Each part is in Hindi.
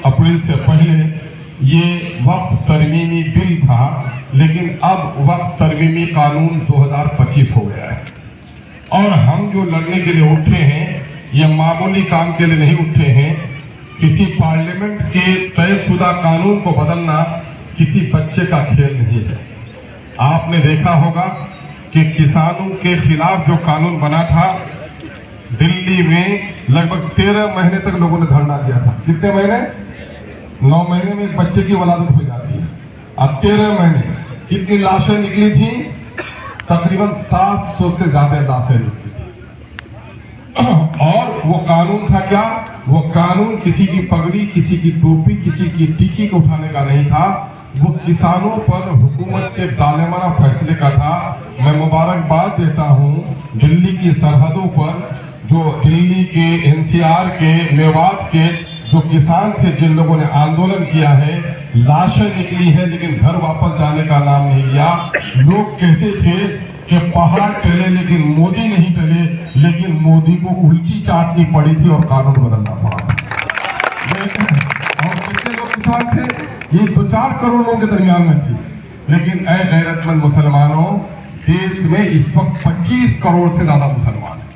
अप्रैल से पहले ये वक्त तरमीमी बिल था, लेकिन अब वक्त तरमीमी कानून 2025 हो गया है। और हम जो लड़ने के लिए उठे हैं, ये मामूली काम के लिए नहीं उठे हैं। किसी पार्लियामेंट के तयशुदा कानून को बदलना किसी बच्चे का खेल नहीं है। आपने देखा होगा कि किसानों के खिलाफ जो कानून बना था, दिल्ली में लगभग 13 महीने तक लोगों ने धरना दिया था। कितने महीने? 9 महीने में एक बच्चे की वलादत हो जाती है। अब 13 महीने कितनी लाशें निकली थी? तकरीबन 700 से ज्यादा लाशें निकली थी। और वो कानून था क्या? वो कानून किसी की पगड़ी, किसी की टोपी, किसी की टिकी को उठाने का नहीं था। वो किसानों पर हुकूमत के जालिमाना फैसले का था। मैं मुबारकबाद देता हूँ दिल्ली की सरहदों पर जो दिल्ली के, एनसीआर के, मेवात के जो किसान थे, जिन लोगों ने आंदोलन किया है, लाशें निकली है लेकिन घर वापस जाने का नाम नहीं लिया। लोग कहते थे कि पहाड़ टले लेकिन मोदी नहीं टले, लेकिन मोदी को उल्टी चाटनी पड़ी थी और कानून बदलना पड़ा था। और कितने लोग किसान थे? ये 2-4 करोड़ लोगों के दरमियान में थी। लेकिन ऐ गैरतमंद मुसलमानों, देश में इस वक्त 25 करोड़ से ज्यादा मुसलमान हैं।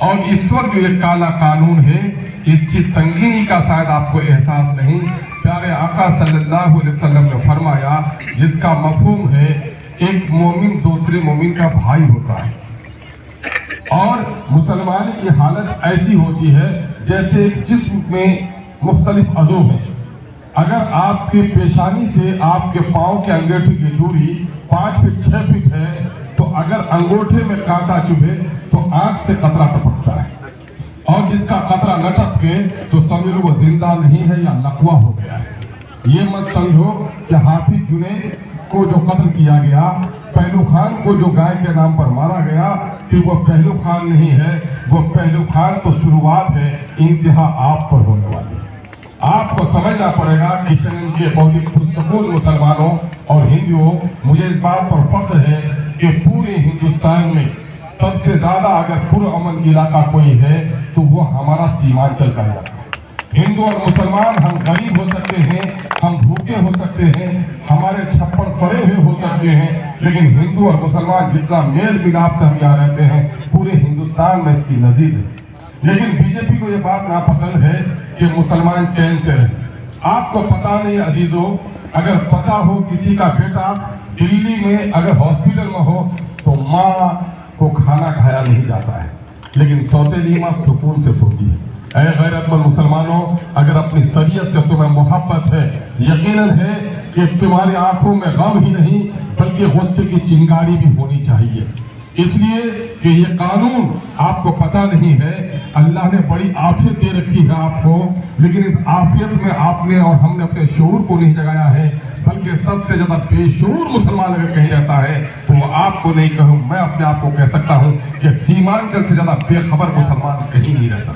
और इस वक्त जो ये काला कानून है, इसकी संगीनी का शायद आपको एहसास नहीं। प्यारे आका सल्लल्लाहु अलैहि वसल्लम ने फरमाया, जिसका मफहूम है एक मोमिन दूसरे मोमिन का भाई होता है। और मुसलमान की हालत ऐसी होती है जैसे जिस्म में मुख्तलिफ अज़ू हैं। अगर आपके पेशानी से आपके पाँव के अंगूठे की दूरी 5 फीट 6 फीट है, तो अगर अंगूठे में कांटा चुभे तो आंख से कतरा टपकता है, और जिसका कतरा न टपके तो समझ लो वो जिंदा नहीं है या लकवा हो गया है। ये मत समझो कि हाफिज जुनैद को जो कत्ल किया गया, पहलू खान को जो गाय के नाम पर मारा गया, सिर्फ वो पहलू खान नहीं है। वो पहलू खान तो शुरुआत है, इंतहा आप पर होने वाली है। आपको समझना पड़ेगा किशन के बहुत ही पुरसकून मुसलमानों और हिंदुओं, मुझे इस बात पर फख्र है कि पूरे हिंदुस्तान में सबसे ज्यादा अगर पुरअमन इलाका कोई है तो वो हमारा सीमांचल का इलाका है। हिंदू और मुसलमान हम गरीब हो सकते हैं, हम भूखे हो सकते हैं, हमारे छप्पर सड़े हुए हो सकते हैं, लेकिन हिंदू और मुसलमान जितना मेल मिलाप से हम यहाँ रहते हैं, पूरे हिंदुस्तान में इसकी नजीर है। लेकिन बीजेपी को ये बात नापसंद है कि मुसलमान चैन से रहे। आपको पता नहीं अजीजों, अगर पता हो किसी का बेटा दिल्ली में अगर हॉस्पिटल में हो तो माँ को खाना खाया नहीं जाता है, लेकिन सौतेली माँ सुकून से सोती है। ऐ गैरतमंद मुसलमानों, अगर अपनी शरीयत से तुम्हें मोहब्बत है, यकीनन है कि तुम्हारी आंखों में गम ही नहीं बल्कि गुस्से की चिंगारी भी होनी चाहिए। इसलिए कि ये कानून आपको पता नहीं है, अल्लाह ने बड़ी आफियत दे रखी है आपको, लेकिन इस आफियत में आपने और हमने अपने शऊर को नहीं जगाया है। बल्कि सबसे ज्यादा बेशऊर मुसलमान अगर कहीं रहता है तो वो आपको नहीं कहूँ, मैं अपने आप को कह सकता हूँ कि सीमांचल से ज्यादा बेखबर मुसलमान कहीं नहीं रहता।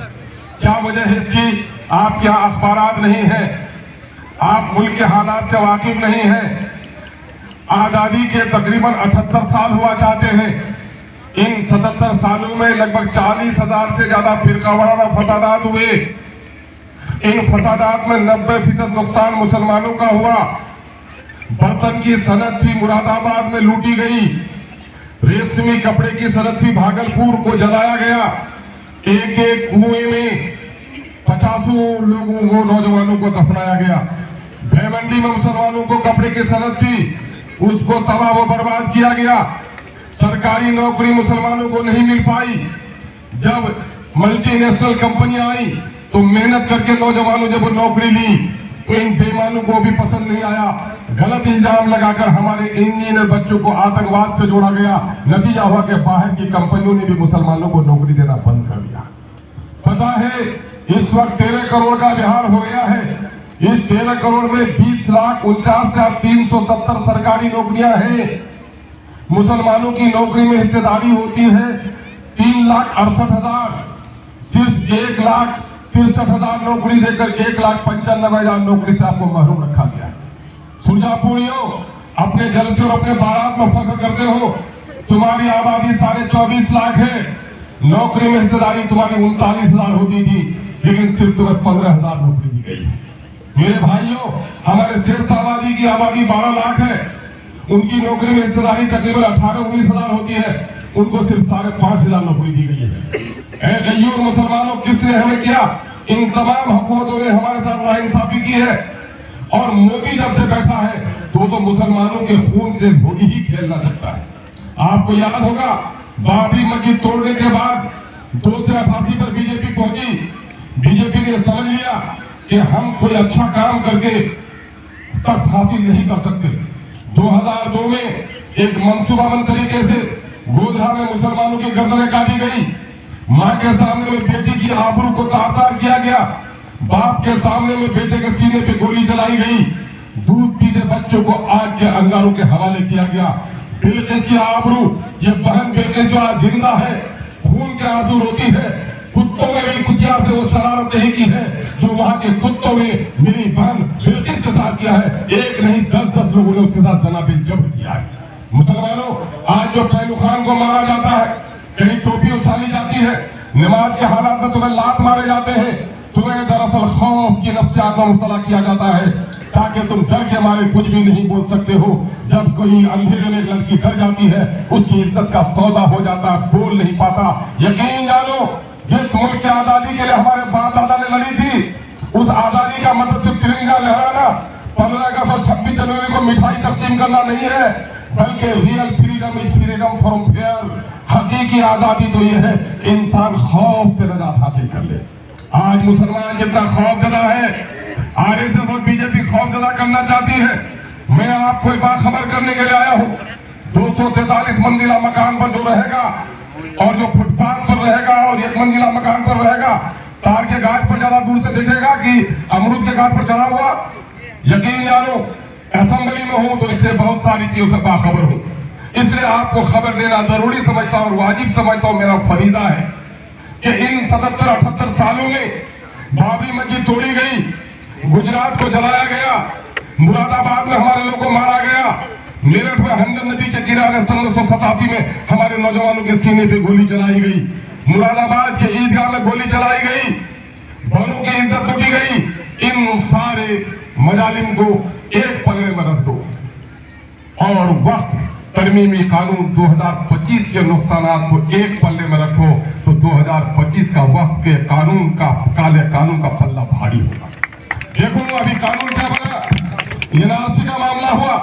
क्या वजह है इसकी? आप यहाँ अखबारात नहीं है, आप मुल्क के हालात से वाकिफ नहीं है। आजादी के तकरीबन 78 साल हुआ चाहते हैं। इन 77 सालों में लगभग 40,000 से ज्यादा फिरकावाराना फसादात हुए। इन फसादात में 90% नुकसान मुसलमानों का हुआ। बर्तन की सनत थी मुरादाबाद में लूटी गई, रेशमी कपड़े की सनत थी भागलपुर को जलाया गया, एक एक कुएं में 50 लोगों को, नौजवानों को दफनाया गया। भेवंडी में मुसलमानों को कपड़े की सनत थी, उसको तबाह व बर्बाद किया गया। सरकारी नौकरी मुसलमानों को नहीं मिल पाई। जब मल्टीनेशनल कंपनियां आई तो मेहनत करके नौजवानों जब वो नौकरी ली तो इन बेईमानों को भी पसंद नहीं आया। गलत इल्जाम लगाकर हमारे इंजीनियर बच्चों को आतंकवाद से जोड़ा गया। नतीजा हुआ कि बाहर की कंपनियों ने भी मुसलमानों को नौकरी देना बंद कर दिया। पता है इस वक्त 13 करोड़ का बिहार हो गया है। इस 13 करोड़ में 20,49,370 सरकारी नौकरियां हैं। मुसलमानों की नौकरी में हिस्सेदारी होती है 3,68,000। सिर्फ 1,63,000 नौकरी देकर 1,95,000 नौकरी से आपको महरूम रखा गया है। सुरजापुरियों, अपने जलसे और अपने बारात में फख्र करते हो। तुम्हारी आबादी 24.5 लाख है। नौकरी में हिस्सेदारी तुम्हारी 39,000 होती थी, लेकिन सिर्फ तुम्हें 15,000 नौकरी दी गई है। मेरे भाइयों, हमारे शेष आबादी की आबादी 12 लाख है। उनकी नौकरी में हिस्सेदारी तकरीबन 18-19 हजार होती है। उनको सिर्फ 5,500 नौकरी दी गई है। ऐ गैयूर मुसलमानों, किसने हमें किया? इन तमाम हुकूमतों ने हमारे साथ नाइंसाफी की है। और मोदी जब से बैठा है तो मुसलमानों के खून से होली ही खेलना चाहता है। आपको याद होगा, बाबरी मस्जिद तोड़ने के बाद 288 पर बीजेपी पहुंची। बीजेपी ने समझ लिया कि हम कोई अच्छा काम करके तख्त हासिल नहीं कर सकते। 2002 में एक मंसूबाबंद तरीके से गोधरा में मुसलमानों की गर्दनें काटी गई। मां के सामने में बेटी की आबरू को तार-तार किया गया। बाप के सामने में बेटे के सीने पे गोली चलाई गई। दूध पीते बच्चों को आग के अंगारों के हवाले किया गया। बिल्किस की आबरू, ये बहन बिल्किस जो आज जिंदा है, खून के आंसू रोती है। कुत्तों ने भी कुतिया से वो शरारत नहीं की है जो वहां के कुत्तों ने मेरी बहन बिल्किस के साथ किया है। एक नहीं 10-10 लोगों ने उसके साथ जना बिल जब्र किया है। मुसलमानों, आज जो पहलू खान को मारा जाता है, कहीं टोपी उछाली जाती है, नमाज के हालात में तुम्हें लात मारे जाते हैं, तुम्हें दरअसल खौफ की नफ्सियात में मुब्तला किया जाता है ताकि तुम डर के मारे कुछ भी नहीं बोल सकते हो। जब कोई अंधेरे में लड़की डर जाती है, उसकी इज्जत का सौदा हो जाता, बोल नहीं पाता। यकीन जानो, जिस मुल्क की आजादी के लिए हमारे बाप दादा ने लड़ी थी, उस आजादी का मतलब सिर्फ तिरंगा लहराना, 15 अगस्त और 26 जनवरी को मिठाई तकसीम करना नहीं है, बल्कि real freedom is freedom from fear. हकीकी आजादी तो यह है कि इंसान खौफ से नजात हासिल कर ले। आज मुसलमान जितना खौफजदा है, आरएसएस और बीजेपी खौफजदा करना चाहती है। मैं आपको एक बात खबर करने के लिए आया हूँ। 243 मंजिला मकान पर जो रहेगा और जो फुटपाथ पर रहेगा और 1 मंजिला मकान पर रहेगा, तार के गाछ पर ज्यादा दूर से दिखेगा कि अमरूद के गाछ पर चढ़ा हुआ। यकीन जानो, असेंबली में हूं तो इससे बहुत सारी चीजों से बाखबर हूं, इसलिए आपको खबर देना जरूरी समझता हूं और वाजिब समझता हूं। मेरा फरीजा है कि इन 77-78 सालों में बाबरी मस्जिद तोड़ी गई, गुजरात को जलाया गया, मुरादाबाद में हमारे लोगों को मारा गया, मेरठ में हमदर्द नदी के किनारे 1987 में हमारे नौजवानों के सीने पे गोली चलाई गई, मुरादाबाद के ईदगाह में गोली चलाई गई, बहनों की इज्जत लूटी गई। इन सारे मजालिम को एक पल्ले में रख दो और वक्त तरमीमी कानून 2025 के नुकसानात को एक पल्ले में रखो तो 2025 का वक्त के कानून का, काले कानून का पल्ला भारी होगा। देखो अभी कानून क्या बना, एनआरसी का मामला हुआ।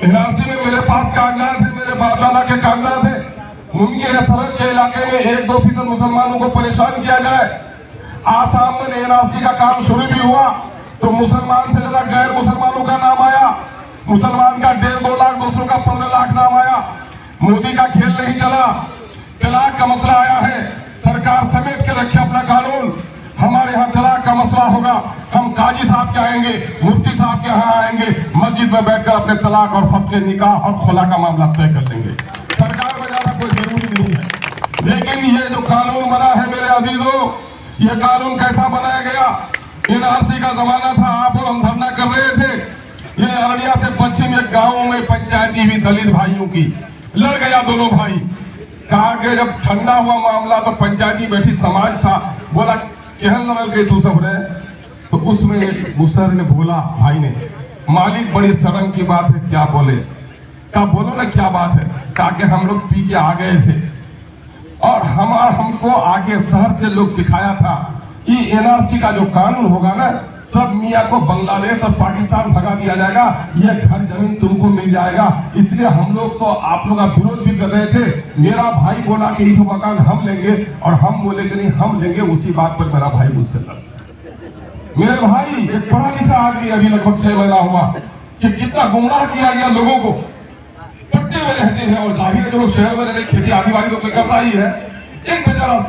एनआरसी में मेरे पास कागजात है, मेरे बाप दादा के कागजात है। उनके सरहद के इलाके में 1-2% मुसलमानों को परेशान किया जाए। आसाम में एनआरसी का काम शुरू भी हुआ तो मुसलमान से ज्यादा गैर मुसलमानों का नाम आया। मुसलमान का 1.5-2 लाख, दूसरों का 15 लाख नाम आया। मोदी का खेल नहीं चला। तलाक का मसला आया है, सरकार समेट के रखे अपना कानून। हमारे यहाँ तलाक का मसला होगा, हम काजी साहब के आएंगे, मुफ्ती साहब के यहाँ आएंगे, मस्जिद में बैठकर अपने तलाक और फसले, निकाह और खुला का मामला तय कर लेंगे। सरकार में जाना कोई जरूरी नहीं है। लेकिन ये जो कानून बना है मेरे अजीजों, ये कानून कैसा बनाया गया? एनआरसी का जमाना था, आप और हम धरना कर रहे थे। ये अररिया से पश्चिम एक गाँव में पंचायती भी दलित भाइयों की लड़ गया, दोनों भाई। कहा कि जब ठंडा हुआ मामला तो पंचायती बैठी समाज था, बोला केहन लड़ल के तू सब रहे, तो उसमें एक मुसर ने बोला, भाई ने, मालिक बड़ी शर्म की बात है, क्या बोले? क्या बोलो ना, क्या बात है? कहा कि हम लोग पी के आ गए थे और हमको आगे शहर से लोग सिखाया था कि एनआरसी का जो कानून होगा ना, सब मियाँ को बांग्लादेश और पाकिस्तान भगा दिया जाएगा, ये घर जमीन तुमको मिल जाएगा। इसलिए हम लोग तो आप लोग का विरोध भी कर रहे थे। मेरा भाई बोला कि ये मकान हम लेंगे और हम बोले कि नहीं हम लेंगे। उसी बात पर मेरा भाई मुझसे लड़। मेरे भाई एक पढ़ा लिखा आदमी, अभी लगभग 6 महीना हुआ, कि कितना गुमराह किया गया लोगों को। पट्टे में रहते हैं और जाहिर है जो लोग शहर में रहते खेती आदिवासी तो करता ही है। एक बेचारा